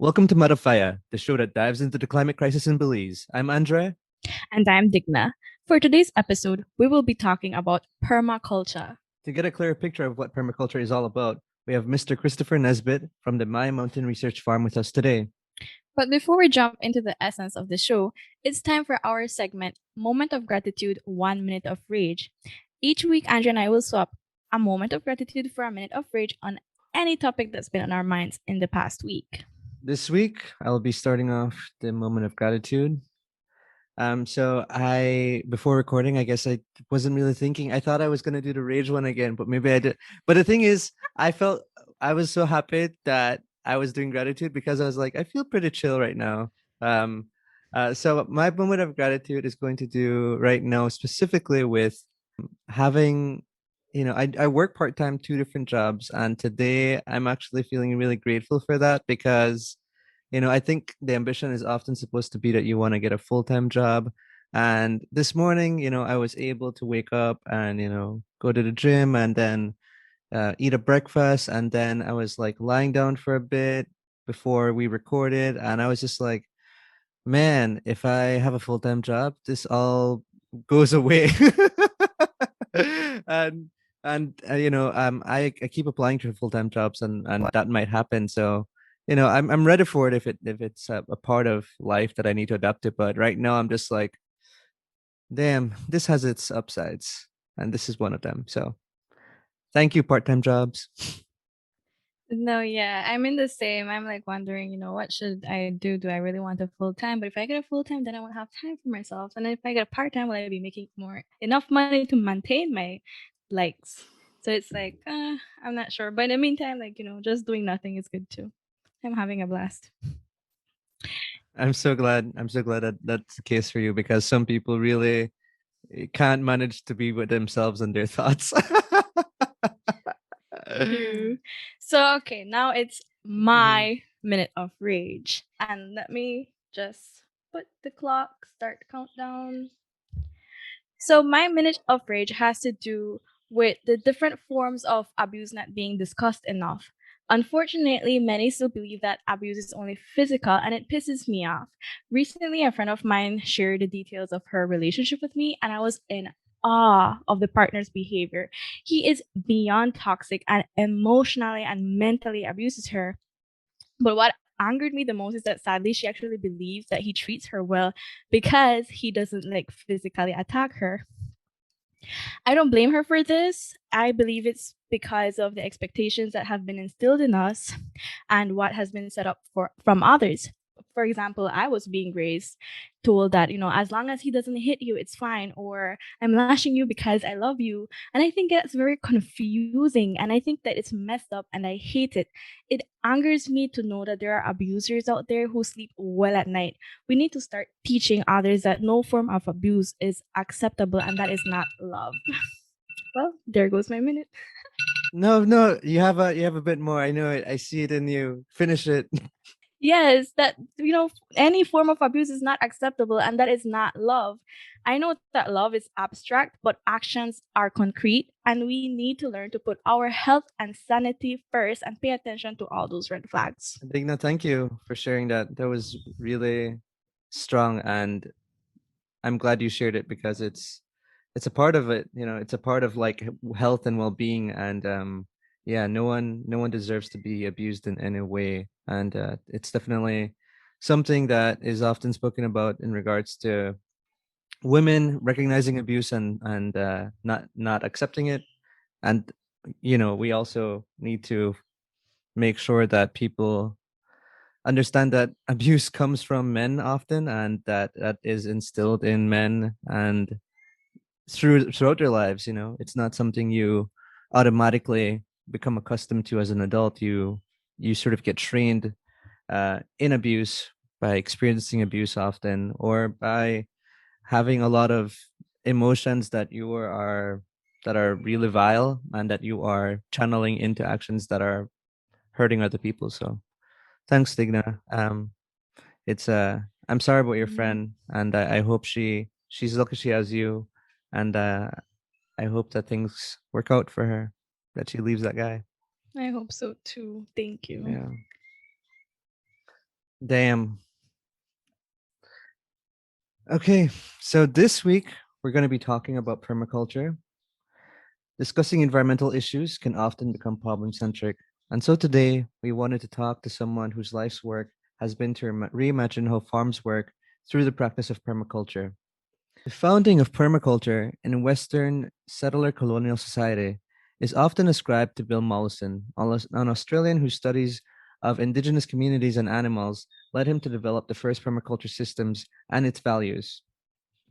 Welcome to Madafaya, the show that dives into the climate crisis in Belize. I'm Andre. And I'm Digna. For today's episode, we will be talking about permaculture. To get a clearer picture of what permaculture is all about, we have Mr. Christopher Nesbitt from the Maya Mountain Research Farm with us today. But before we jump into the essence of the show, it's time for our segment, Moment of Gratitude, 1 Minute of Rage. Each week, Andrea and I will swap a moment of gratitude for a minute of rage on any topic that's been on our minds in the past week. This week, I'll be starting off the moment of gratitude. So I before recording, I guess I wasn't really thinking. I thought I was gonna do the rage one again, but maybe I did. But the thing is, I was so happy that I was doing gratitude because I was like, I feel pretty chill right now. Um, so my moment of gratitude is going to do right now specifically with having, I work part-time, two different jobs, and today I'm actually feeling really grateful for that because I think the ambition is often supposed to be that you want to get a full-time job. And this morning, I was able to wake up and, go to the gym and then eat a breakfast. And then I was like lying down for a bit before we recorded. And I was just like, man, if I have a full-time job, this all goes away. and I keep applying to full-time jobs and that might happen. So I'm ready for it if it's a part of life that I need to adapt to. But right now I'm just like, damn, this has its upsides, and this is one of them. So thank you, part-time jobs. No, yeah, I'm in the same. I'm like wondering, what should I do? Do I really want a full time? But if I get a full time, then I won't have time for myself. And then if I get a part time, will I be making more enough money to maintain my likes? So it's like, I'm not sure. But in the meantime, like, just doing nothing is good too. I'm having a blast. I'm so glad. I'm so glad that that's the case for you because some people really can't manage to be with themselves and their thoughts. True. So, okay, now it's Mhm. my minute of rage. And let me just put the clock, start the countdown. So my minute of rage has to do with the different forms of abuse not being discussed enough. Unfortunately, many still believe that abuse is only physical, and it pisses me off. Recently, a friend of mine shared the details of her relationship with me, and I was in awe of the partner's behavior. He is beyond toxic and emotionally and mentally abuses her. But what angered me the most is that sadly she actually believes that he treats her well because he doesn't like physically attack her. I don't blame her for this. I believe it's because of the expectations that have been instilled in us and what has been set up for from others. For example, I was being raised told that, as long as he doesn't hit you, it's fine, or I'm lashing you because I love you. And I think that's very confusing. And I think that it's messed up and I hate it. It angers me to know that there are abusers out there who sleep well at night. We need to start teaching others that no form of abuse is acceptable and that is not love. Well, there goes my minute. No, no, you have a bit more. I know it. I see it in you. Finish it. Yes, that any form of abuse is not acceptable and that is not love. I know that love is abstract, but actions are concrete, and we need to learn to put our health and sanity first and pay attention to all those red flags. Digna, thank you for sharing that. That was really strong, and I'm glad you shared it because it's a part of it. It's a part of like health and well-being, and yeah, no one deserves to be abused in any way, and it's definitely something that is often spoken about in regards to women recognizing abuse and not accepting it, and we also need to make sure that people understand that abuse comes from men often and that is instilled in men and throughout their lives. It's not something you automatically become accustomed to as an adult. You sort of get trained in abuse by experiencing abuse often or by having a lot of emotions that are really vile and that you are channeling into actions that are hurting other people. So thanks, Digna. It's I'm sorry about your Mhm. friend, and I hope she's lucky she has you, and I hope that things work out for her, that she leaves that guy. I hope so too. Thank you. Yeah. Damn. Okay, so this week we're going to be talking about permaculture. Discussing environmental issues can often become problem centric. And so today we wanted to talk to someone whose life's work has been to reimagine how farms work through the practice of permaculture. The founding of permaculture in Western settler colonial society is often ascribed to Bill Mollison, an Australian whose studies of indigenous communities and animals led him to develop the first permaculture systems and its values.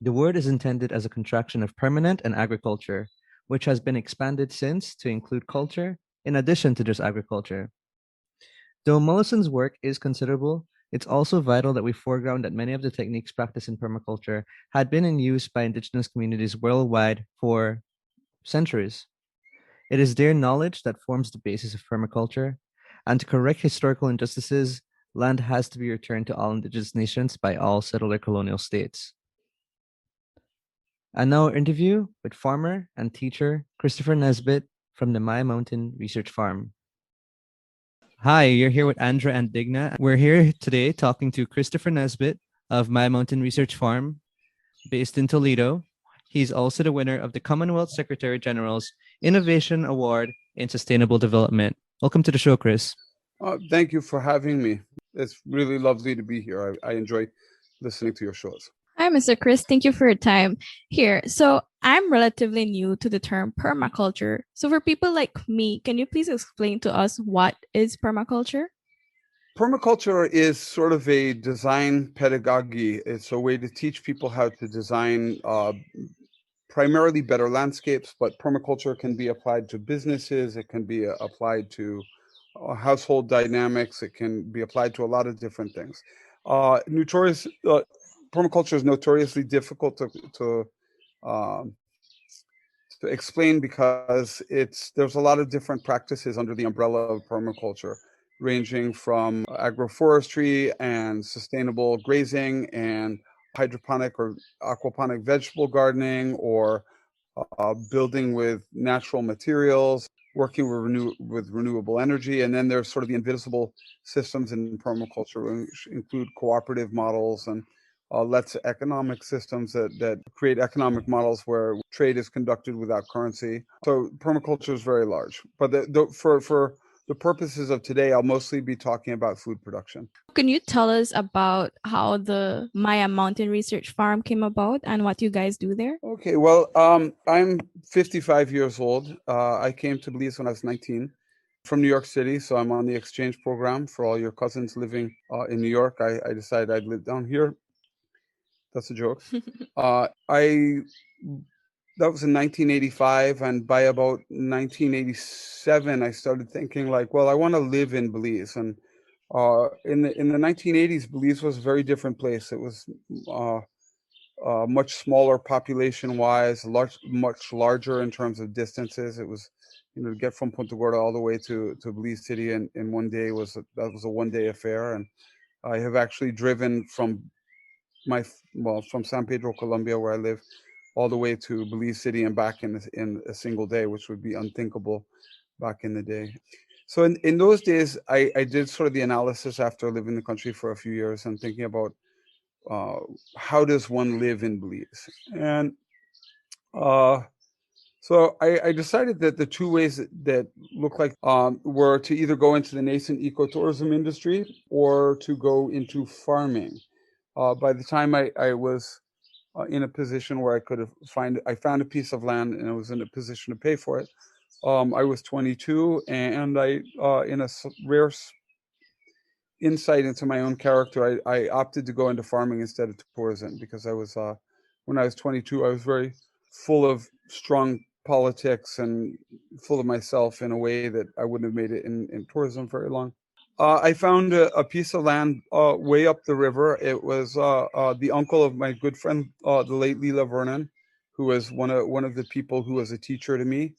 The word is intended as a contraction of permanent and agriculture, which has been expanded since to include culture in addition to just agriculture. Though Mollison's work is considerable, it's also vital that we foreground that many of the techniques practiced in permaculture had been in use by indigenous communities worldwide for centuries. It is their knowledge that forms the basis of permaculture, and to correct historical injustices, land has to be returned to all indigenous nations by all settler colonial states. And now our interview with farmer and teacher Christopher Nesbitt from the Maya Mountain Research Farm. Hi, you're here with Andra and Digna. We're here today talking to Christopher Nesbitt of Maya Mountain Research Farm based in Toledo. He's also the winner of the Commonwealth Secretary General's Innovation Award in Sustainable Development. Welcome to the show, Chris. Thank you for having me. It's really lovely to be here. I enjoy listening to your shows. Hi, Mr. Chris. Thank you for your time here. So, I'm relatively new to the term permaculture. So, for people like me, can you please explain to us what is permaculture? Permaculture is sort of a design pedagogy. It's a way to teach people how to design primarily better landscapes, but permaculture can be applied to businesses. It can be applied to household dynamics. It can be applied to a lot of different things. Permaculture is notoriously difficult um, to explain because there's a lot of different practices under the umbrella of permaculture, ranging from agroforestry and sustainable grazing and hydroponic or aquaponic vegetable gardening, or building with natural materials, working with renewable energy. And then there's sort of the invisible systems in permaculture, which include cooperative models and let's economic systems that create economic models where trade is conducted without currency. So permaculture is very large. But for the purposes of today, I'll mostly be talking about food production. Can you tell us about how the Maya Mountain Research Farm came about and what you guys do there? Okay, well, I'm 55 years old. I came to Belize when I was 19 from New York City, so I'm on the exchange program. For all your cousins living in New York, I decided I'd live down here. That's a joke. I That was in 1985, and by about 1987, I started thinking like, well, I want to live in Belize. And in the 1980s, Belize was a very different place. It was much smaller population-wise, much larger in terms of distances. It was, to get from Punta Gorda all the way to Belize City in one day that was a one-day affair. And I have actually driven from San Pedro, Colombia, where I live, all the way to Belize City and back in a single day, which would be unthinkable back in the day. So in those days, I did sort of the analysis after living in the country for a few years and thinking about uh, how does one live in Belize? And uh, so I decided that the two ways that look like were to either go into the nascent ecotourism industry or to go into farming. By the time I was in a position where I found a piece of land and I was in a position to pay for it. I was 22, and in a rare insight into my own character, I opted to go into farming instead of tourism because when I was 22, I was very full of strong politics and full of myself in a way that I wouldn't have made it in tourism very long. I found a piece of land way up the river. It was the uncle of my good friend, the late Leela Vernon, who was one of the people who was a teacher to me.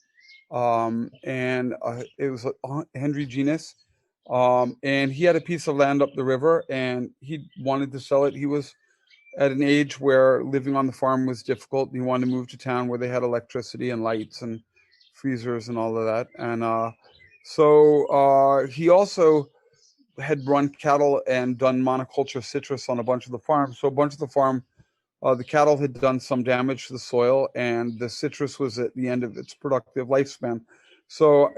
And it was Henry Genus. And he had a piece of land up the river, and he wanted to sell it. He was at an age where living on the farm was difficult. He wanted to move to town where they had electricity and lights and freezers and all of that. And so he also had run cattle and done monoculture citrus on a bunch of the farms. So a bunch of the cattle had done some damage to the soil, and the citrus was at the end of its productive lifespan. So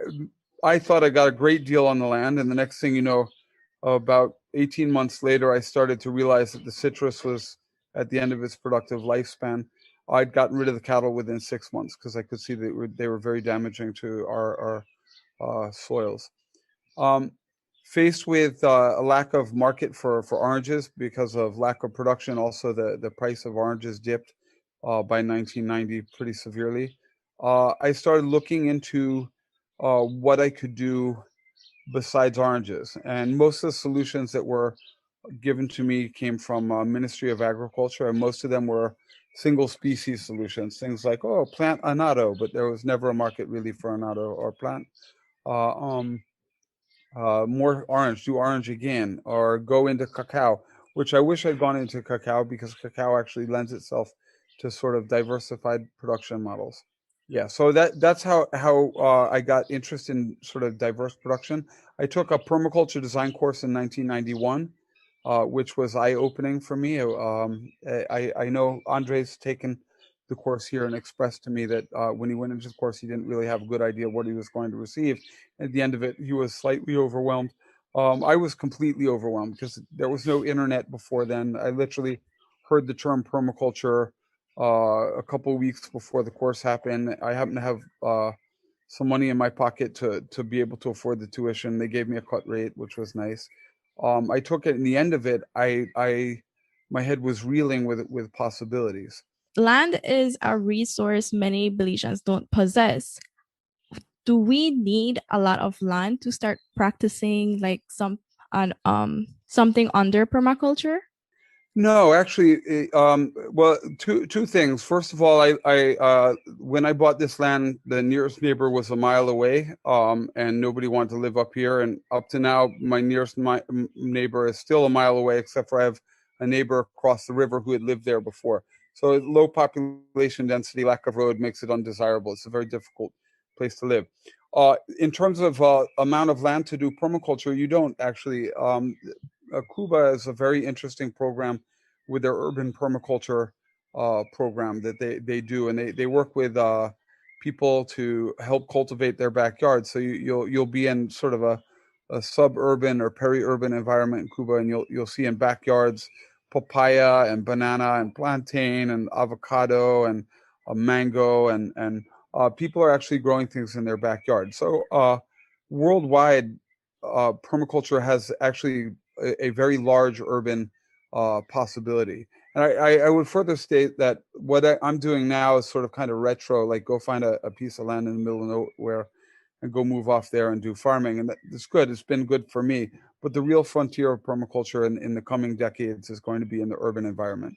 I thought I got a great deal on the land, and the next thing you know, about 18 months later, I started to realize that the citrus was at the end of its productive lifespan. I'd gotten rid of the cattle within 6 months because I could see that they were very damaging to our soils. Um, Faced with a lack of market for oranges because of lack of production, also the price of oranges dipped by 1990 pretty severely. I started looking into what I could do besides oranges, and most of the solutions that were given to me came from Ministry of Agriculture, and most of them were single species solutions. Things like, oh, plant annatto, but there was never a market really for annatto, or plant uh, um, more orange, do orange again, or go into cacao, which I wish I'd gone into cacao because cacao actually lends itself to sort of diversified production models. Yeah, so that's how I got interested in sort of diverse production. I took a permaculture design course in 1991, which was eye opening for me. I know Andre's taken the course here and expressed to me that when he went into the course, he didn't really have a good idea what he was going to receive. At the end of it, he was slightly overwhelmed. I was completely overwhelmed because there was no internet before then. I literally heard the term permaculture a couple of weeks before the course happened. I happened to have some money in my pocket to be able to afford the tuition. They gave me a cut rate, which was nice. I took it. In the end of it, I my head was reeling with possibilities. Land is a resource many Belizeans don't possess. Do we need a lot of land to start practicing like something under permaculture? No, actually, well, two things. First of all, I when I bought this land, the nearest neighbor was a mile away, and nobody wanted to live up here. And up to now, my nearest neighbor is still a mile away, except for I have a neighbor across the river who had lived there before. So low population density, lack of road makes it undesirable. It's a very difficult place to live. In terms of amount of land to do permaculture, you don't actually. Cuba is a very interesting program with their urban permaculture program that they do, and they work with people to help cultivate their backyards. So you'll be in sort of a suburban or peri-urban environment in Cuba, and you'll see in backyards papaya and banana and plantain and avocado and mango, and people are actually growing things in their backyard. So worldwide, permaculture has actually a very large urban possibility. And I would further state that what I'm doing now is sort of kind of retro, like go find a piece of land in the middle of nowhere and go move off there and do farming. And that's good. It's been good for me. But the real frontier of permaculture in the coming decades is going to be in the urban environment,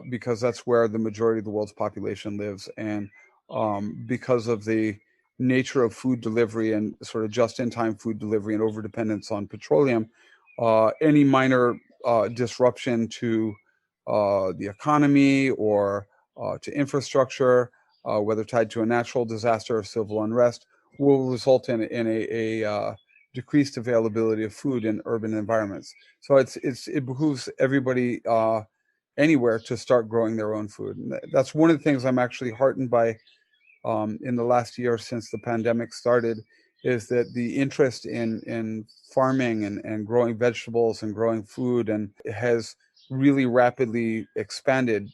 because that's where the majority of the world's population lives. And because of the nature of food delivery and sort of just-in-time food delivery and overdependence on petroleum, any minor disruption to the economy or to infrastructure, whether tied to a natural disaster or civil unrest, will result in a decreased availability of food in urban environments. So it behooves everybody anywhere to start growing their own food. And that's one of the things I'm actually heartened by in the last year since the pandemic started, is that the interest in farming and growing vegetables and growing food and has really rapidly expanded.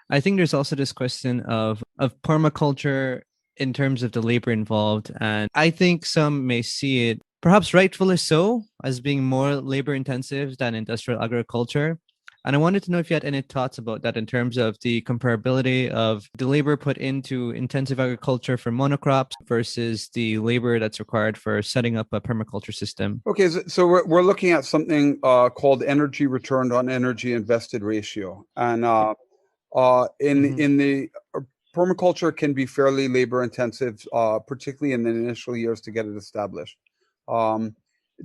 I think there's also this question of permaculture in terms of the labor involved, and I think some may see it, perhaps rightfully so, as being more labor intensive than industrial agriculture. And I wanted to know if you had any thoughts about that in terms of the comparability of the labor put into intensive agriculture for monocrops versus the labor that's required for setting up a permaculture system. Okay, so we're looking at something called energy returned on energy invested ratio, and in the permaculture can be fairly labor intensive, particularly in the initial years to get it established. Um,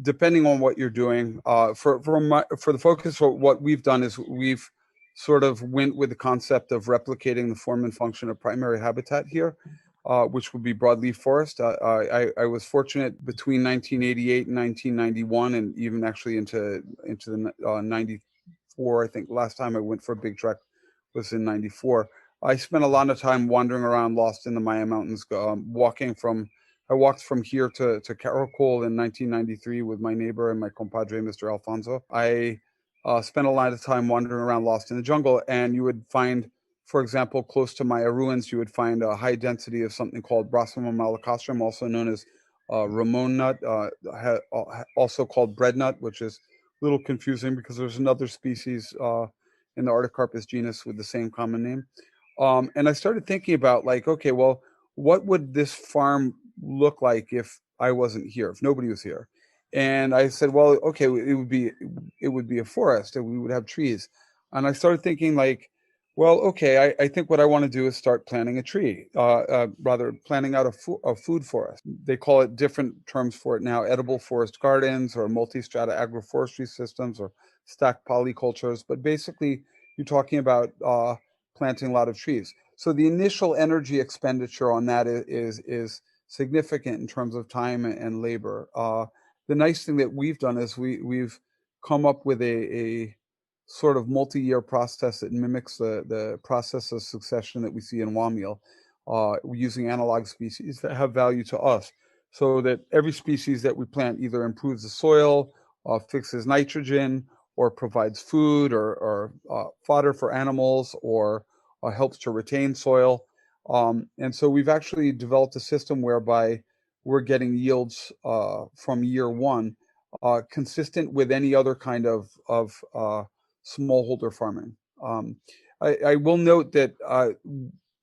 Depending on what you're doing, for the focus, what we've done is we've sort of went with the concept of replicating the form and function of primary habitat here. which would be broadleaf forest. I was fortunate between 1988 and 1991, and even actually into the 94. I think last time I went for a big trek was in 94. I spent a lot of time wandering around, lost in the Maya Mountains, walking from. I walked from here to Caracol in 1993 with my neighbor and my compadre, Mr. Alfonso. I spent a lot of time wandering around, lost in the jungle, and you would find, for example, close to Maya ruins, you would find a high density of something called Brassima malacastrum, also known as Ramon nut, also called bread nut, which is a little confusing because there's another species in the Artocarpus genus with the same common name. And I started thinking about, like, okay, well, what would this farm look like if I wasn't here, if nobody was here? And I said, well, okay, it would be a forest, and we would have trees. And I started thinking, like, well, okay, I think what I want to do is start planting a tree, rather planting out a food forest. They call it different terms for it now: edible forest gardens, or multi-strata agroforestry systems, or stacked polycultures. But basically, you're talking about planting a lot of trees. So the initial energy expenditure on that is significant in terms of time and labor. The nice thing that we've done is we've come up with a sort of multi-year process that mimics the process of succession that we see in Wamiel, using analog species that have value to us, so that every species that we plant either improves the soil, fixes nitrogen, or provides food or fodder for animals, or helps to retain soil. And so we've actually developed a system whereby we're getting yields from year one, consistent with any other kind of smallholder farming. I will note that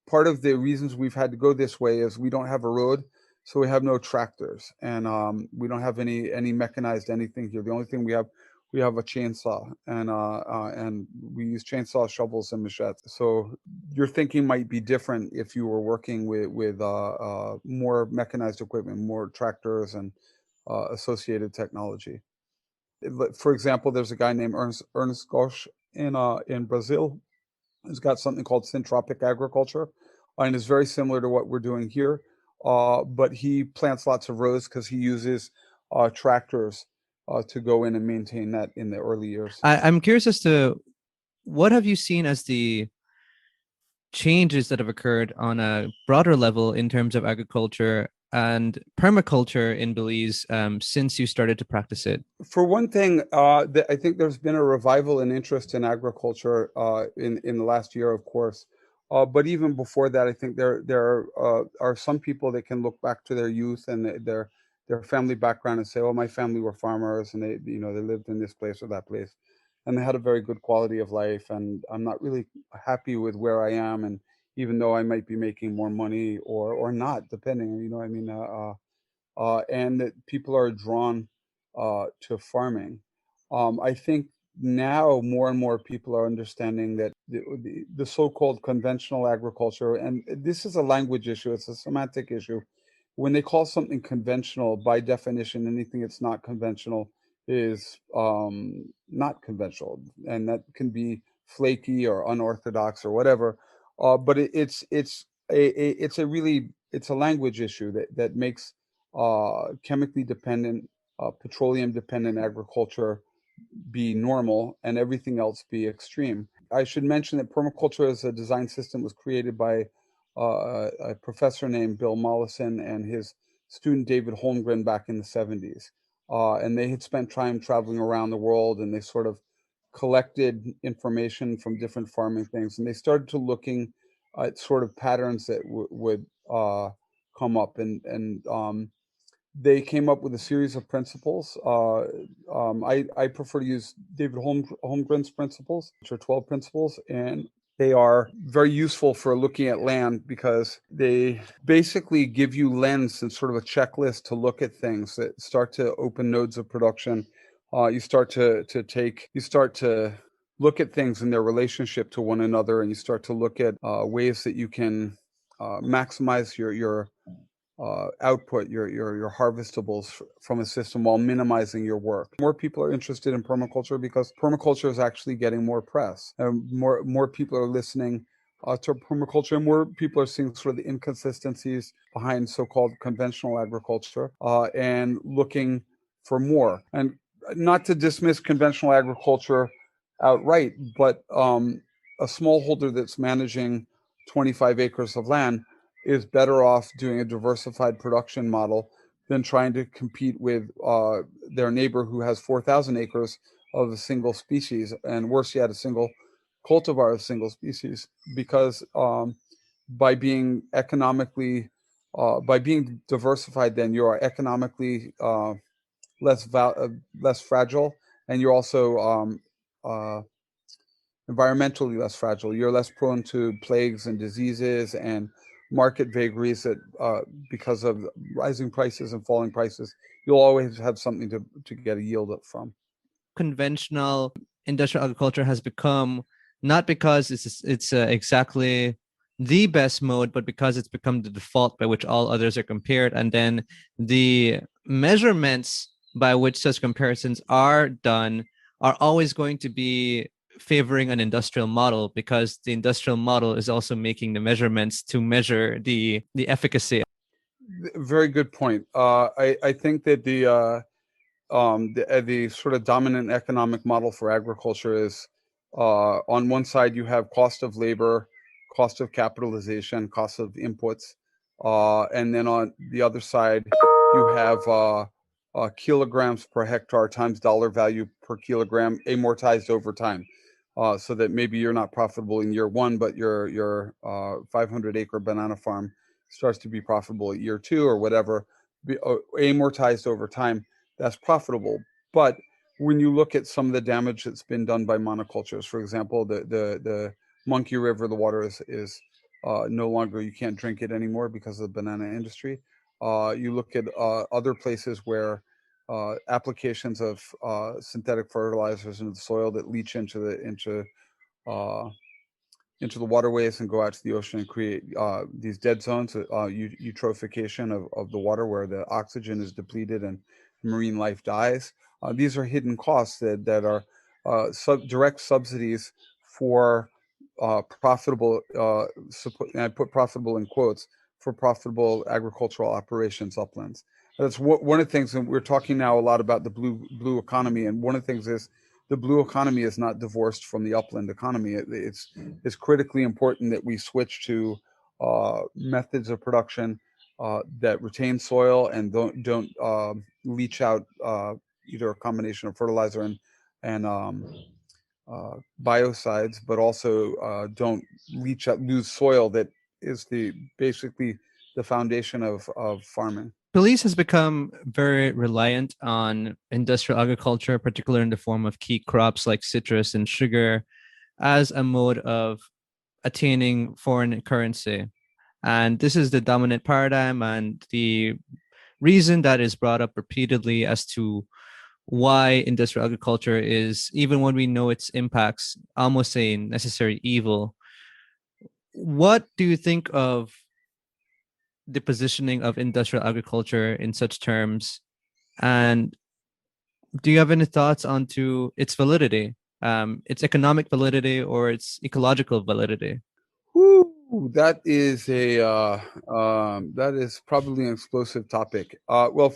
part of the reasons we've had to go this way is we don't have a road, so we have no tractors, and we don't have any mechanized anything here. The only thing we have a chainsaw, and we use chainsaw, shovels, and machetes. So your thinking might be different if you were working with more mechanized equipment, more tractors, and associated technology. For example, there's a guy named Ernest Gosch in Brazil who's got something called syntropic agriculture, and is very similar to what we're doing here. But he plants lots of rows because he uses tractors to go in and maintain that in the early years. I'm curious as to what have you seen as the changes that have occurred on a broader level in terms of agriculture and permaculture in Belize since you started to practice it? For one thing, I think there's been a revival in interest in agriculture in the last year, of course. But even before that, I think there are some people that can look back to their youth and their family background and say, "Oh, my family were farmers, and they lived in this place or that place, and they had a very good quality of life. And I'm not really happy with where I am, and even though I might be making more money or not, depending, you know, I mean." And that people are drawn to farming. I think now more and more people are understanding that the so-called conventional agriculture, and this is a language issue, it's a semantic issue. When they call something conventional, by definition, anything that's not conventional is not conventional, and that can be flaky or unorthodox or whatever. But it's a language issue that makes chemically dependent, petroleum dependent agriculture be normal and everything else be extreme. I should mention that permaculture as a design system was created by a professor named Bill Mollison and his student David Holmgren back in the 70s. And they had spent time traveling around the world, and they sort of collected information from different farming things, and they started to looking at sort of patterns that would come up, and they came up with a series of principles. I prefer to use David Holmgren's principles, which are 12 principles, and they are very useful for looking at land because they basically give you lens and sort of a checklist to look at things that start to open nodes of production. You start to look at things in their relationship to one another, and you start to look at ways that you can maximize your output, your harvestables from a system while minimizing your work. More people are interested in permaculture because permaculture is actually getting more press, and more people are listening to permaculture, and where people are seeing sort of the inconsistencies behind so-called conventional agriculture, and looking for more. And not to dismiss conventional agriculture outright, but a smallholder that's managing 25 acres of land is better off doing a diversified production model than trying to compete with their neighbor who has 4,000 acres of a single species, and worse yet, a single cultivar of single species. Because by being economically, by being diversified, then you are economically less fragile, and you're also uh, environmentally less fragile. You're less prone to plagues and diseases and market vagaries that because of rising prices and falling prices, you'll always have something to get a yield up from. Conventional industrial agriculture has become, not because it's exactly the best mode, but because it's become the default by which all others are compared, and then the measurements by which such comparisons are done are always going to be favoring an industrial model, because the industrial model is also making the measurements to measure the efficacy. Very good point. I think that the sort of dominant economic model for agriculture is on one side you have cost of labor, cost of capitalization, cost of inputs, and then on the other side you have kilograms per hectare times dollar value per kilogram amortized over time. So that maybe you're not profitable in year one, but your 500 acre banana farm starts to be profitable at year two or whatever, amortized over time. That's profitable. But when you look at some of the damage that's been done by monocultures, for example, the Monkey River, the water is no longer, you can't drink it anymore because of the banana industry. You look at other places where applications of synthetic fertilizers into the soil that leach uh, into the waterways and go out to the ocean and create these dead zones, eutrophication of the water where the oxygen is depleted and marine life dies. These are hidden costs that are direct subsidies for profitable, and I put profitable in quotes, for profitable agricultural operations uplands. That's one of the things, and we're talking now a lot about the blue economy, and one of the things is the blue economy is not divorced from the upland economy. It's critically important that we switch to methods of production that retain soil and don't leach out either a combination of fertilizer and biocides, but also don't lose soil that is basically the foundation of farming. Belize has become very reliant on industrial agriculture, particularly in the form of key crops like citrus and sugar, as a mode of attaining foreign currency. And this is the dominant paradigm, and the reason that is brought up repeatedly as to why industrial agriculture is, even when we know its impacts, almost a necessary evil. What do you think of the positioning of industrial agriculture in such terms? And do you have any thoughts onto its validity, its economic validity or its ecological validity? Whew, that is probably an explosive topic. Well,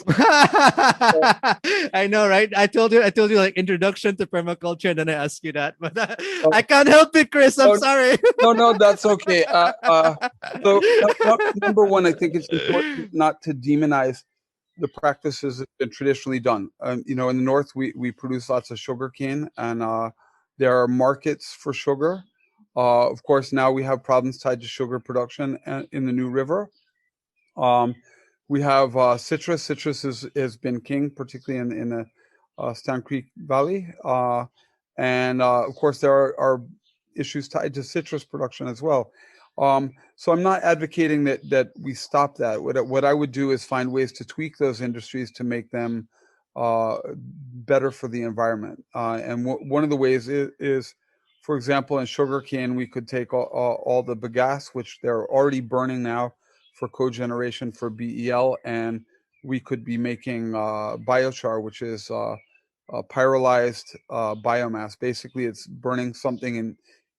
I know, right? I told you like introduction to permaculture, and then I asked you that, but oh, I can't help it, Chris. I'm oh, sorry. no, that's okay. So number one, I think it's important not to demonize the practices that have been traditionally done. In the north, we produce lots of sugar cane, and there are markets for sugar. Of course, now we have problems tied to sugar production in the New River. We have citrus. Citrus has been king, particularly in the Stan Creek Valley. And of course, there are issues tied to citrus production as well. So I'm not advocating that we stop that. What I would do is find ways to tweak those industries to make them better for the environment. And one of the ways is, for example, in sugarcane, we could take all the bagasse, which they're already burning now, for cogeneration for BEL, and we could be making biochar, which is pyrolyzed biomass. Basically, it's burning something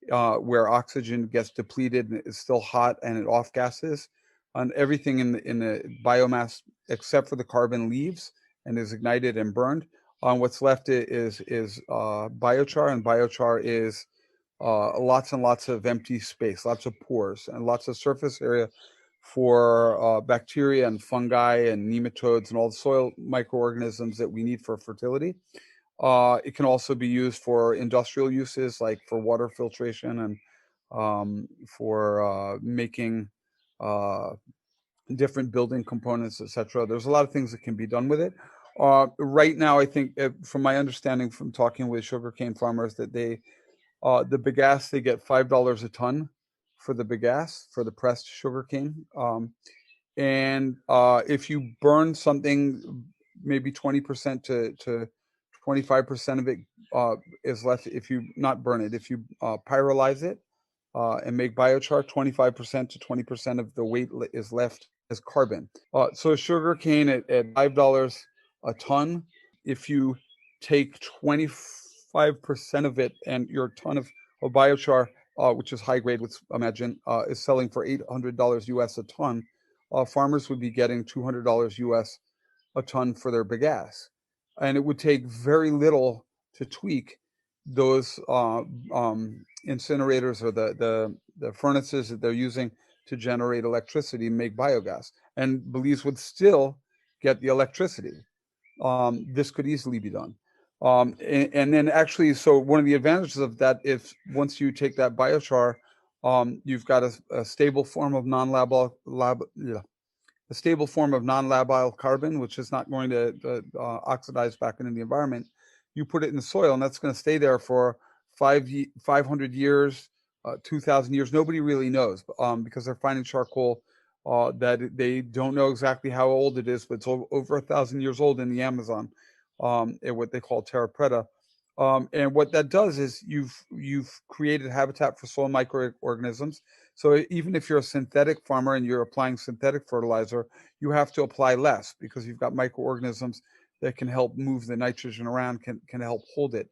where oxygen gets depleted and it's still hot and it off gases. And everything in the biomass except for the carbon leaves and is ignited and burned. What's left is biochar, and biochar is lots and lots of empty space, lots of pores, and lots of surface area for bacteria and fungi and nematodes and all the soil microorganisms that we need for fertility. It can also be used for industrial uses, like for water filtration and for making uh, different building components, etc. There's a lot of things that can be done with it. Right now, I think, from my understanding from talking with sugarcane farmers, that the bagasse, they get $5 a ton for the bagasse for the pressed sugarcane. And if you burn something, maybe 20% to 25% of it is left. If you not burn it, if you pyrolyze it and make biochar, 25% to 20% of the weight is left as carbon. So sugarcane at $5 a ton, if you take 25% of it and your ton of biochar, which is high grade, let's imagine, is selling for $800 US a ton, farmers would be getting $200 US a ton for their bagasse. And it would take very little to tweak those incinerators or the furnaces that they're using to generate electricity and make biogas. And Belize would still get the electricity. This could easily be done. And then actually, so one of the advantages of that, if once you take that biochar, you've got a stable form of a stable form of non-labile carbon, which is not going to oxidize back into the environment. You put it in the soil, and that's going to stay there for 500 years, 2,000 years. Nobody really knows because they're finding charcoal that they don't know exactly how old it is, but it's over 1,000 years old in the Amazon, and what they call terra preta. And what that does is you've created habitat for soil microorganisms. So even if you're a synthetic farmer and you're applying synthetic fertilizer, you have to apply less because you've got microorganisms that can help move the nitrogen around, can help hold it.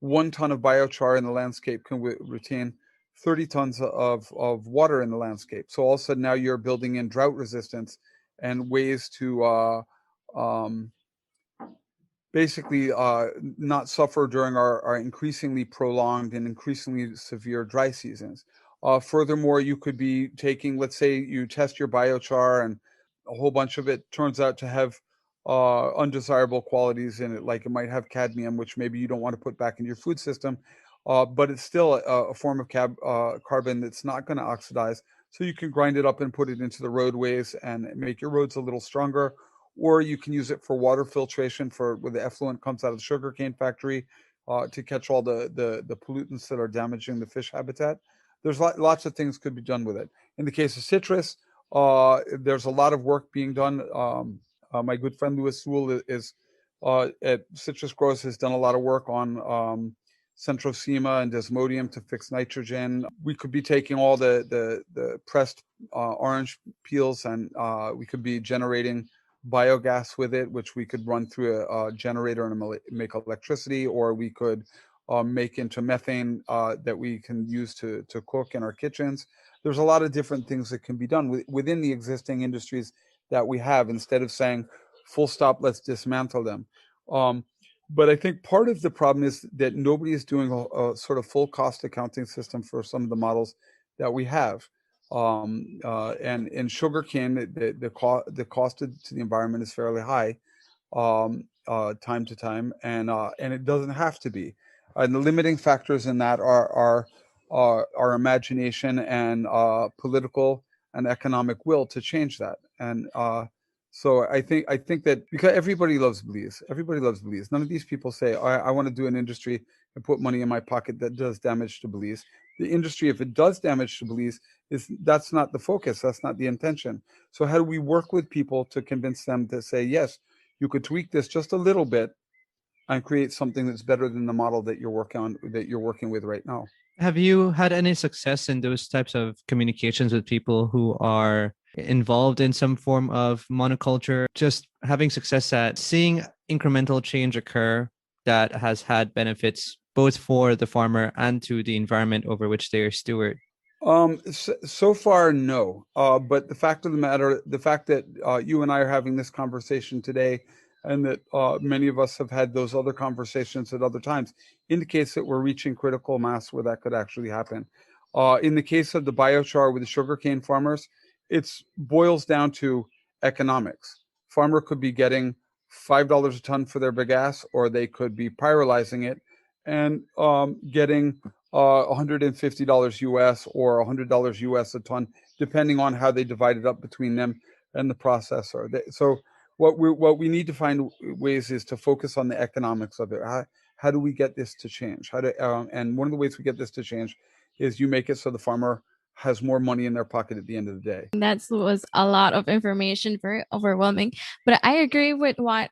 1 ton of biochar in the landscape can retain 30 tons of water in the landscape. So all of a sudden now you're building in drought resistance and ways to basically not suffer during our increasingly prolonged and increasingly severe dry seasons. Furthermore, you could be taking, let's say you test your biochar and a whole bunch of it turns out to have undesirable qualities in it, like it might have cadmium, which maybe you don't want to put back in your food system, but it's still a form of carbon that's not going to oxidize. So you can grind it up and put it into the roadways and make your roads a little stronger, or you can use it for water filtration for where the effluent comes out of the sugarcane factory to catch all the pollutants that are damaging the fish habitat. There's lots of things could be done with it. In the case of citrus, there's a lot of work being done. My good friend Louis Sewell is at Citrus Growers, has done a lot of work on Centrosema and Desmodium to fix nitrogen. We could be taking all the pressed orange peels and we could be generating biogas with it, which we could run through a generator and make electricity, or we could make into methane that we can use to cook in our kitchens. There's a lot of different things that can be done within the existing industries that we have, instead of saying full stop, let's dismantle them. But I think part of the problem is that nobody is doing a sort of full cost accounting system for some of the models that we have. And in sugarcane, the cost to the environment is fairly high time to time, and it doesn't have to be. And the limiting factors in that are our imagination and political and economic will to change that. And so I think that because everybody loves Belize, None of these people say, I want to do an industry and put money in my pocket that does damage to Belize. The industry, if it does damage to Belize, that's not the focus. That's not the intention. So how do we work with people to convince them to say, yes, you could tweak this just a little bit and create something that's better than the model that you're working with right now? Have you had any success in those types of communications with people who are involved in some form of monoculture? Just having success at seeing incremental change occur that has had benefits both for the farmer and to the environment over which they are steward? So far, no. But the fact of the matter, the fact that you and I are having this conversation today, and that many of us have had those other conversations at other times, indicates that we're reaching critical mass where that could actually happen. In the case of the biochar with the sugarcane farmers, it boils down to economics. Farmer could be getting $5 a ton for their bagasse, or they could be pyrolyzing it and getting $150 US or $100 US a ton, depending on how they divide it up between them and the processor. So what we need to find ways is to focus on the economics of it. How do we get this to change? And one of the ways we get this to change is you make it so the farmer has more money in their pocket at the end of the day. That was a lot of information, very overwhelming. But I agree with what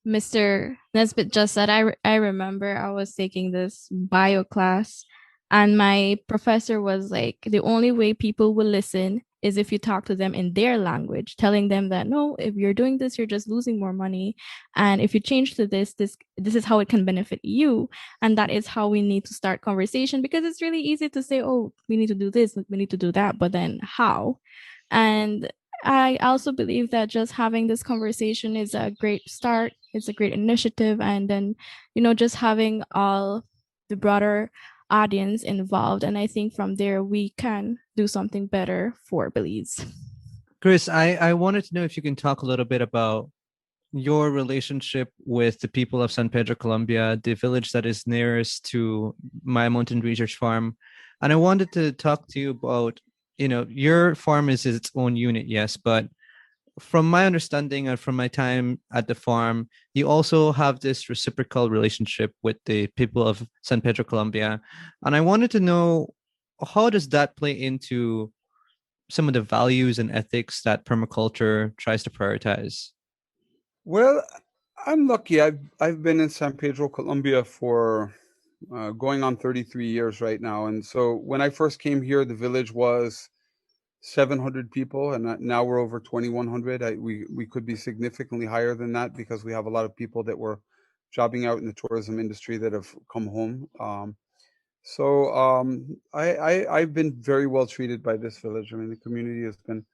Mr. Nesbitt just said. I remember I was taking this bio class, and my professor was like, the only way people will listen is if you talk to them in their language, telling them that no, if you're doing this, you're just losing more money, and if you change to this is how it can benefit you, and that is how we need to start conversation, because it's really easy to say, oh, we need to do this, we need to do that, but then how? And I also believe that just having this conversation is a great start. It's a great initiative. And then, just having all the broader audience involved. And I think from there, we can do something better for Belize. Chris, I wanted to know if you can talk a little bit about your relationship with the people of San Pedro, Colombia, the village that is nearest to my mountain research farm. And I wanted to talk to you about, your farm is its own unit, yes, but from my understanding and from my time at the farm, you also have this reciprocal relationship with the people of San Pedro, Colombia. And I wanted to know, how does that play into some of the values and ethics that permaculture tries to prioritize? Well, I'm lucky. I've been in San Pedro, Colombia for going on 33 years right now. And so when I first came here, the village was 700 people, and now we're over 2,100. We could be significantly higher than that because we have a lot of people that were jobbing out in the tourism industry that have come home. I've been very well treated by this village. I mean, the community has been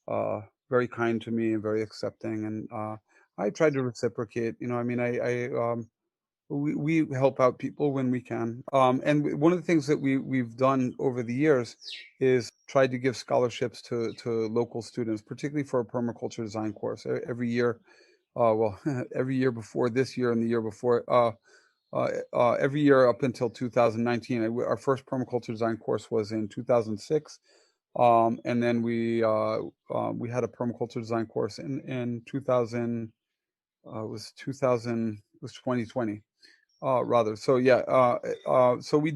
uh, very kind to me and very accepting, and I tried to reciprocate. I mean, we help out people when we can. One of the things that we've done over the years is tried to give scholarships to local students, particularly for a permaculture design course. Every year, well, every year before this year and the year before, every year up until 2019. Our first permaculture design course was in 2006. And then we had a permaculture design course in 2000, was 2000, was 2020 rather. So yeah, so we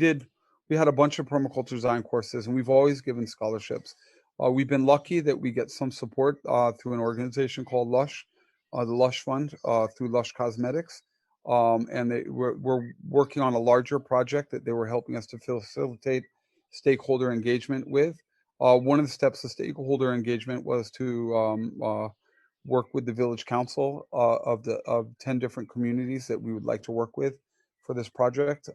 had a bunch of permaculture design courses, and we've always given scholarships. We've been lucky that we get some support through an organization called Lush, the Lush Fund, through Lush Cosmetics. And we're working on a larger project that they were helping us to facilitate stakeholder engagement with. One of the steps of stakeholder engagement was to work with the village council of 10 different communities that we would like to work with for this project.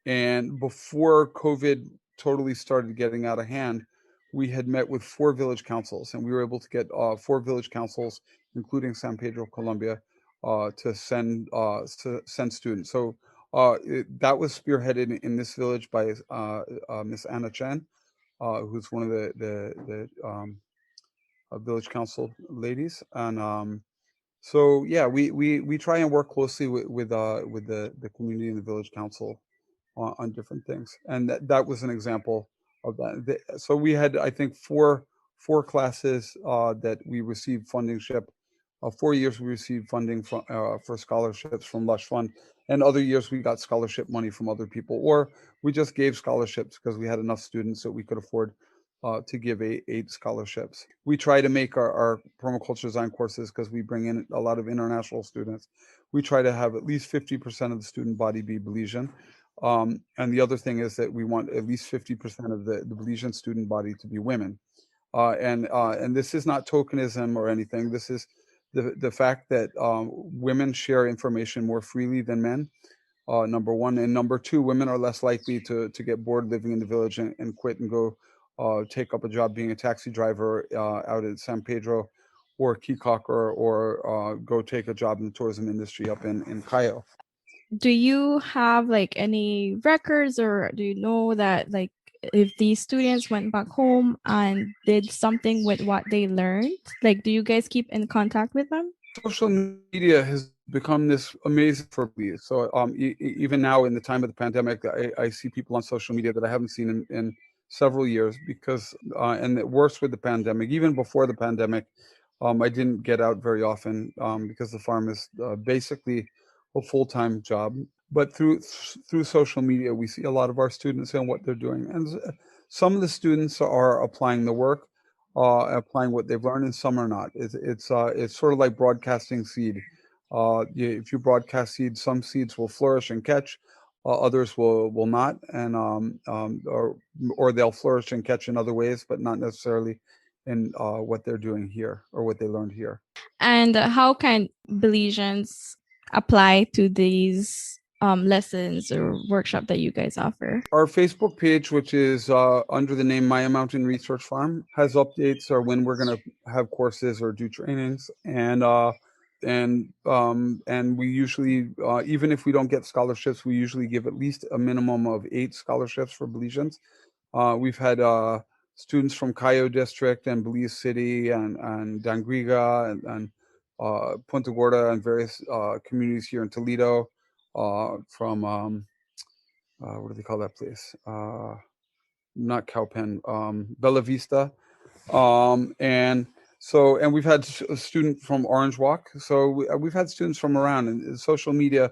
And before COVID totally started getting out of hand, we had met with 4 village councils, and we were able to get 4 village councils, including San Pedro, Colombia, to send students. So that was spearheaded in this village by Miss Anna Chen, who's one of the village council ladies. And so yeah, we try and work closely with the community and the village council on different things, and that was an example of that. So we had, I think, four classes that we received funding ship. 4 years we received funding for scholarships from Lush Fund, and other years we got scholarship money from other people, or we just gave scholarships because we had enough students that we could afford to give 8 scholarships. We try to make our permaculture design courses, because we bring in a lot of international students. We try to have at least 50% of the student body be Belizean. And the other thing is that we want at least 50% of the Belizean student body to be women. And this is not tokenism or anything. This is the fact that women share information more freely than men. number one. And number two, women are less likely to get bored living in the village and quit and go take up a job being a taxi driver out at San Pedro or Kikok, or go take a job in the tourism industry up in Cayo. Do you have like any records, or do you know that like if these students went back home and did something with what they learned? Like, do you guys keep in contact with them? Social media has become this amazing for me. So even now in the time of the pandemic, I see people on social media that I haven't seen in several years, because and worse with the pandemic, even before the pandemic, I didn't get out very often because the farm is basically a full-time job. But through social media, we see a lot of our students and what they're doing, and some of the students are applying the work, applying what they've learned, and some are not. It's sort of like broadcasting seed. If you broadcast seed, some seeds will flourish and catch, others will not, and or they'll flourish and catch in other ways, but not necessarily in what they're doing here or what they learned here. And how can Belizeans apply to these lessons or workshop that you guys offer? Our Facebook page, which is under the name Maya Mountain Research Farm, has updates or when we're going to have courses or do trainings, and we usually, even if we don't get scholarships, we usually give at least a minimum of 8 scholarships for Belizeans. We've had students from Cayo District and Belize City and Dangriga and Punta Gorda and various communities here in Toledo, from what do they call that place? Not Cowpen, Bella Vista. And we've had a student from Orange Walk. So we've had students from around, and social media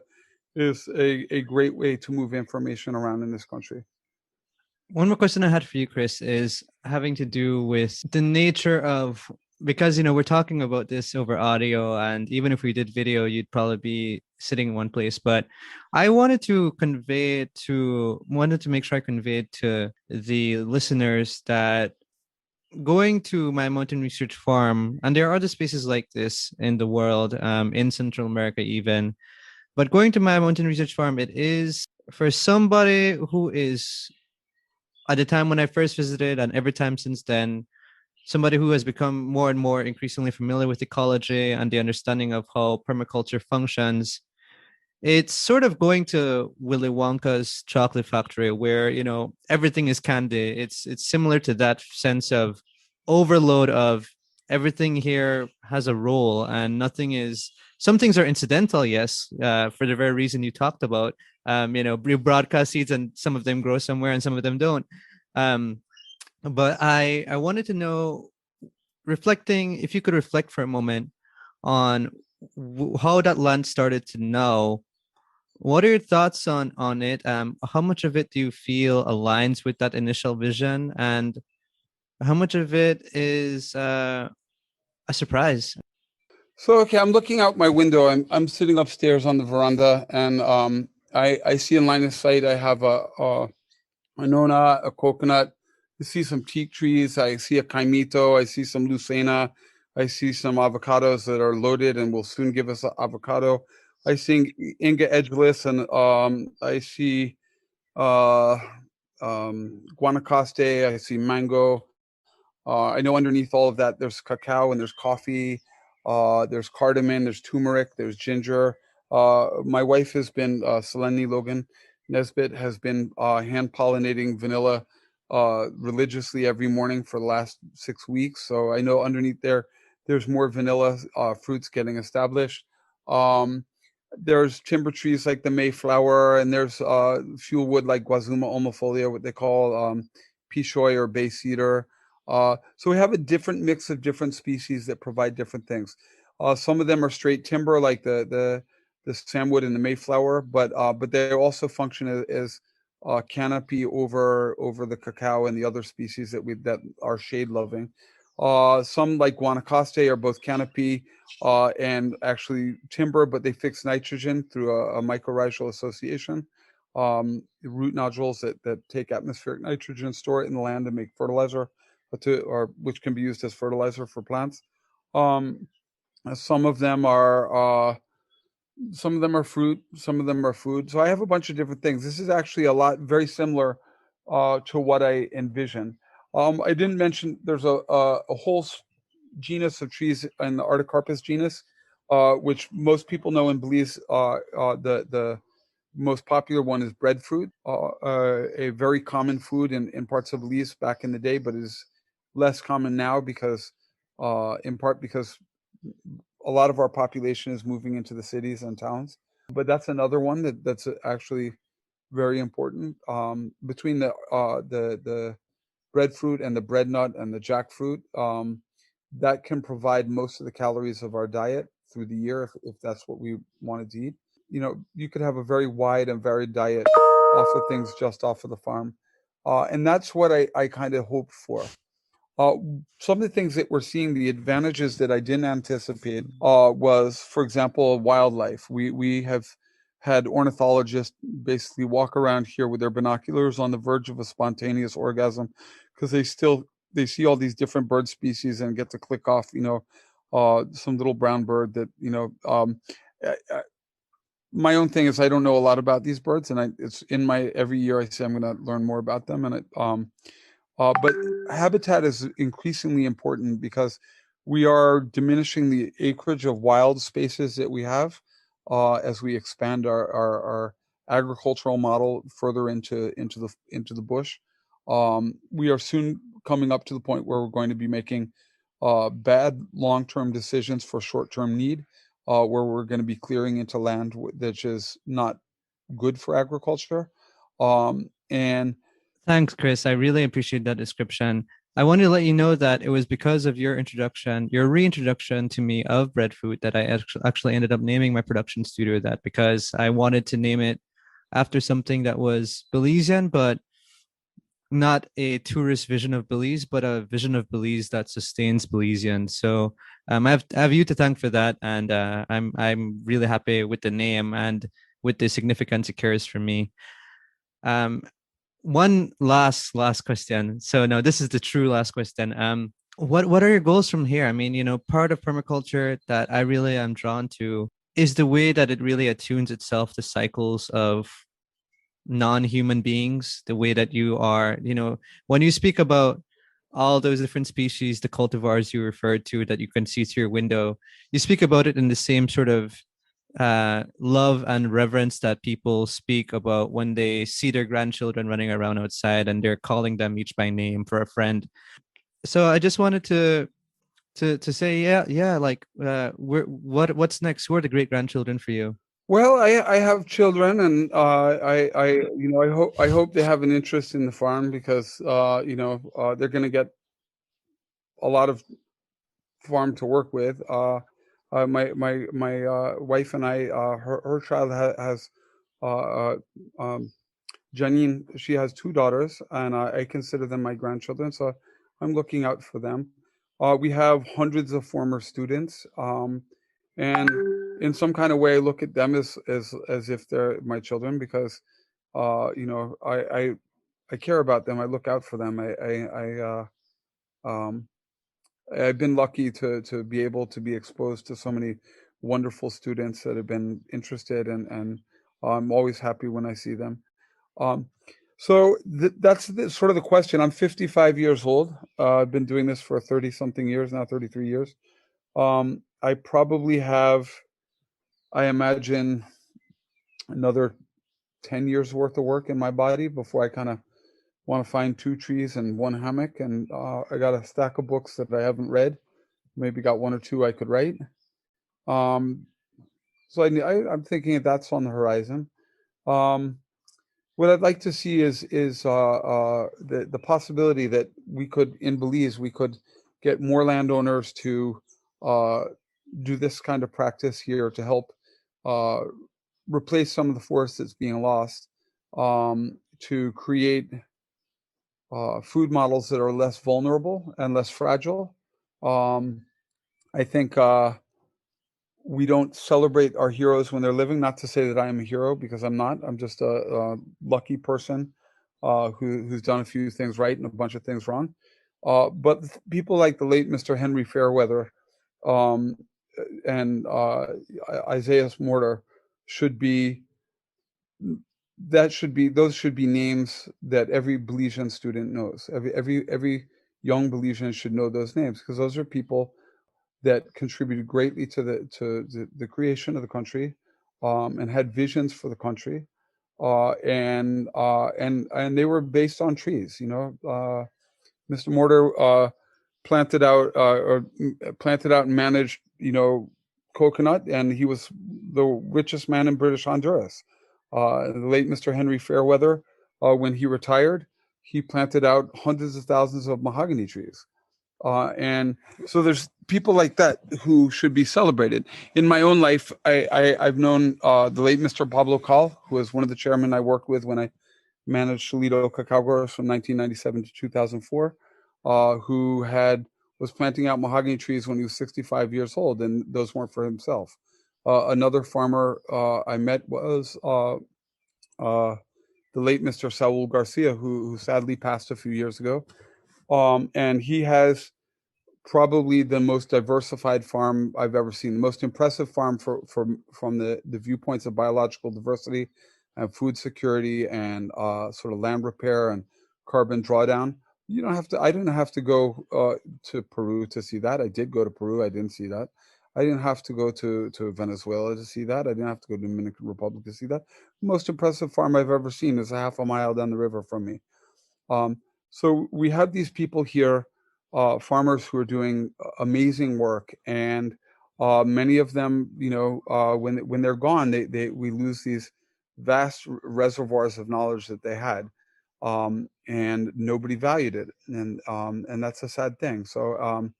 is a great way to move information around in this country. One more question I had for you, Chris, is having to do with the nature of, because we're talking about this over audio, and even if we did video, you'd probably be sitting in one place. But I wanted to make sure I conveyed to the listeners that going to my mountain research farm, and there are other spaces like this in the world, in Central America even, but going to my mountain research farm, it is for somebody who is, at the time when I first visited and every time since then, somebody who has become more and more increasingly familiar with ecology and the understanding of how permaculture functions. It's sort of going to Willy Wonka's chocolate factory where, everything is candy. It's similar to that sense of overload of everything here has a role and some things are incidental, yes, for the very reason you talked about. You broadcast seeds and some of them grow somewhere and some of them don't. But I wanted to know, if you could reflect for a moment on how that land started to know. What are your thoughts on it? How much of it do you feel aligns with that initial vision, and how much of it is a surprise? So okay, I'm looking out my window. I'm sitting upstairs on the veranda, and I see in line of sight I have a nona, a coconut. I see some teak trees. I see a caimito. I see some lucena. I see some avocados that are loaded and will soon give us avocado. I see Inga edgeless, and I see uh, Guanacaste. I see mango. I know underneath all of that, there's cacao and there's coffee. There's cardamom, there's turmeric, there's ginger. My wife has been, Selene Logan Nesbitt, has been hand pollinating vanilla religiously every morning for the last 6 weeks. So I know underneath there's more vanilla fruits getting established. There's timber trees like the Mayflower, and there's fuel wood like Guazuma omofolia, what they call pishoy or bay cedar. So we have a different mix of different species that provide different things. Some of them are straight timber, like the Samwood and the Mayflower, but they also function as canopy over the cacao and the other species that are shade loving. Some like Guanacaste are both canopy and actually timber, but they fix nitrogen through a mycorrhizal association. Root nodules that take atmospheric nitrogen, store it in the land, and make fertilizer, which can be used as fertilizer for plants. Some of them are Some of them are fruit, some of them are food. So I have a bunch of different things. This is actually a lot very similar to what I envision. I didn't mention there's a whole genus of trees in the Artocarpus genus, which most people know in Belize. The most popular one is breadfruit, a very common food in parts of Belize back in the day, but is less common now because, in part because a lot of our population is moving into the cities and towns. But that's another one that's actually very important. Between the breadfruit and the bread nut and the jackfruit, that can provide most of the calories of our diet through the year if that's what we wanted to eat. You could have a very wide and varied diet off of things just off of the farm. And that's what I kind of hoped for. Uh, some of the things that we're seeing, the advantages that I didn't anticipate, was, for example, wildlife. We have had ornithologists basically walk around here with their binoculars on the verge of a spontaneous orgasm because they see all these different bird species and get to click off, some little brown bird that, my own thing is I don't know a lot about these birds, and it's in my every year I say I'm going to learn more about them, and but habitat is increasingly important because we are diminishing the acreage of wild spaces that we have as we expand our agricultural model further into the bush. We are soon coming up to the point where we're going to be making bad long-term decisions for short-term need, where we're going to be clearing into land that is not good for agriculture. And Thanks, Chris. I really appreciate that description. I wanted to let you know that it was because of your introduction, your reintroduction to me of breadfruit, that I actually ended up naming my production studio that, because I wanted to name it after something that was Belizean, but not a tourist vision of Belize, but a vision of Belize that sustains Belizean. So I have you to thank for that, and I'm really happy with the name and with the significance it carries for me. Um, One last question. So no, this is the true last question. What are your goals from here? I mean, part of permaculture that I really am drawn to is the way that it really attunes itself to cycles of non-human beings, the way that you are, when you speak about all those different species, the cultivars you referred to that you can see through your window, you speak about it in the same sort of love and reverence that people speak about when they see their grandchildren running around outside and they're calling them each by name for a friend. So I just wanted to say, yeah, like what's next? Who are the great grandchildren for you? Well, I have children, and I hope they have an interest in the farm because they're going to get a lot of farm to work with. My wife and I, her child has uh, uh, um, Janine. She has two daughters, and I consider them my grandchildren. So I'm looking out for them. We have hundreds of former students, and in some kind of way, I look at them as if they're my children because, I care about them. I look out for them. Um, I've been lucky to be able to be exposed to so many wonderful students that have been interested, and I'm always happy when I see them. Um, so that's sort of the question. I'm 55 years old. I've been doing this for 30 something years now, 33 years. I probably have, I imagine, another 10 years worth of work in my body before I kind of want to find two trees and one hammock. And I got a stack of books that I haven't read. Maybe got one or two I could write. Um, so I'm thinking that that's on the horizon. Um, what I'd like to see is the possibility that we could, in Belize, we could get more landowners to uh, do this kind of practice here to help uh, replace some of the forest that's being lost, to create food models that are less vulnerable and less fragile. Um, I think we don't celebrate our heroes when they're living. Not to say that I am a hero, because I'm not. I'm just a lucky person who's done a few things right and a bunch of things wrong. But people like the late Mr. Henry Fairweather, um, and Isaiah Mortar, should be those should be names that every Belizean student knows. Every young Belizean should know those names, because those are people that contributed greatly to the creation of the country, and had visions for the country, and they were based on trees. Mr. Mortar planted out and managed, coconut, and he was the richest man in British Honduras. The late Mr. Henry Fairweather, when he retired, he planted out hundreds of thousands of mahogany trees. And so there's people like that who should be celebrated. In my own life, I've known the late Mr. Pablo Cal, who was one of the chairmen I worked with when I managed Toledo Cacao Growers from 1997 to 2004, who was planting out mahogany trees when he was 65 years old, and those weren't for himself. Another farmer I met was the late Mr. Saul Garcia, who sadly passed a few years ago. And he has probably the most diversified farm I've ever seen, the most impressive farm from the viewpoints of biological diversity and food security and sort of land repair and carbon drawdown. I didn't have to go to Peru to see that. I did go to Peru. I didn't see that. I didn't have to go to Venezuela to see that. I didn't have to go to Dominican Republic to see that. The most impressive farm I've ever seen is a half a mile down the river from me. So we have these people here, farmers who are doing amazing work, and many of them, when they're gone, we lose these vast reservoirs of knowledge that they had, and nobody valued it, and that's a sad thing. So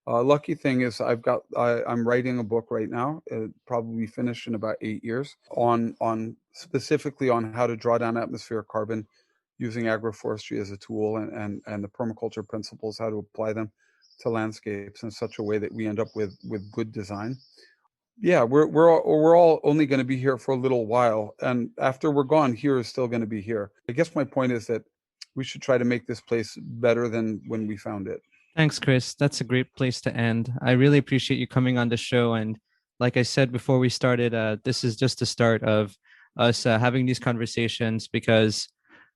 lucky thing is I'm writing a book right now. It'll probably be finished in about 8 years on specifically on how to draw down atmospheric carbon using agroforestry as a tool, and the permaculture principles, how to apply them to landscapes in such a way that we end up with good design. Yeah, we're all only going to be here for a little while, and after we're gone, here is still going to be here. I guess my point is that we should try to make this place better than when we found it. Thanks, Chris. That's a great place to end. I really appreciate you coming on the show. And like I said before we started, this is just the start of us having these conversations, because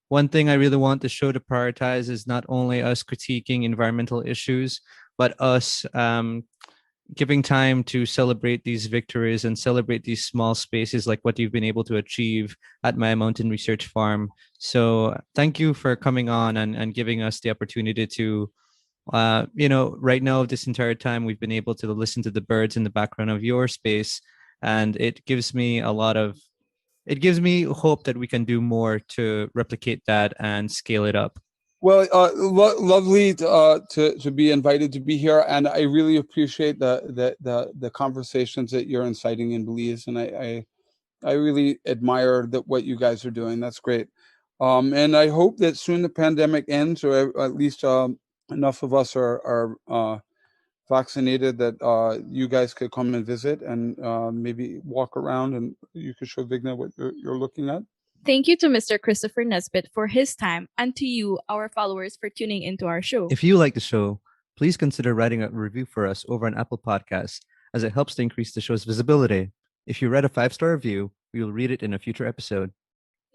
one thing I really want the show to prioritize is not only us critiquing environmental issues, but us giving time to celebrate these victories and celebrate these small spaces like what you've been able to achieve at my mountain research farm. So thank you for coming on and giving us the opportunity to right now, this entire time we've been able to listen to the birds in the background of your space, and it gives me hope that we can do more to replicate that and scale it up. Well, lovely to be invited to be here, and I really appreciate the conversations that you're inciting in Belize, and I really admire what you guys are doing. That's great, and I hope that soon the pandemic ends, or at least enough of us are vaccinated that you guys could come and visit and maybe walk around, and you could show Vigna what you're looking at. Thank you to Mr. Christopher Nesbitt for his time, and to you, our followers, for tuning into our show. If you like the show, please consider writing a review for us over on Apple Podcasts, as it helps to increase the show's visibility. If you write a 5-star review, we will read it in a future episode.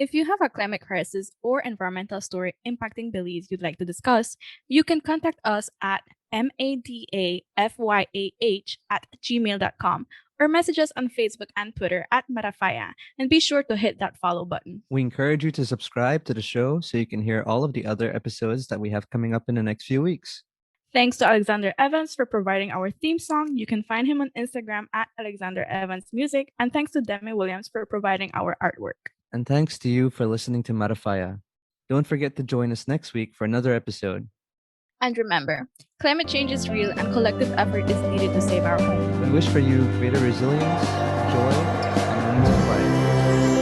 If you have a climate crisis or environmental story impacting Belize you'd like to discuss, you can contact us at madafyah@gmail.com, or message us on Facebook and Twitter at Marafaya, and be sure to hit that follow button. We encourage you to subscribe to the show so you can hear all of the other episodes that we have coming up in the next few weeks. Thanks to Alexander Evans for providing our theme song. You can find him on Instagram at Alexander Evans Music, and thanks to Demi Williams for providing our artwork. And thanks to you for listening to Marafaya. Don't forget to join us next week for another episode. And remember, climate change is real and collective effort is needed to save our home. We wish for you greater resilience, joy, and meaningful life.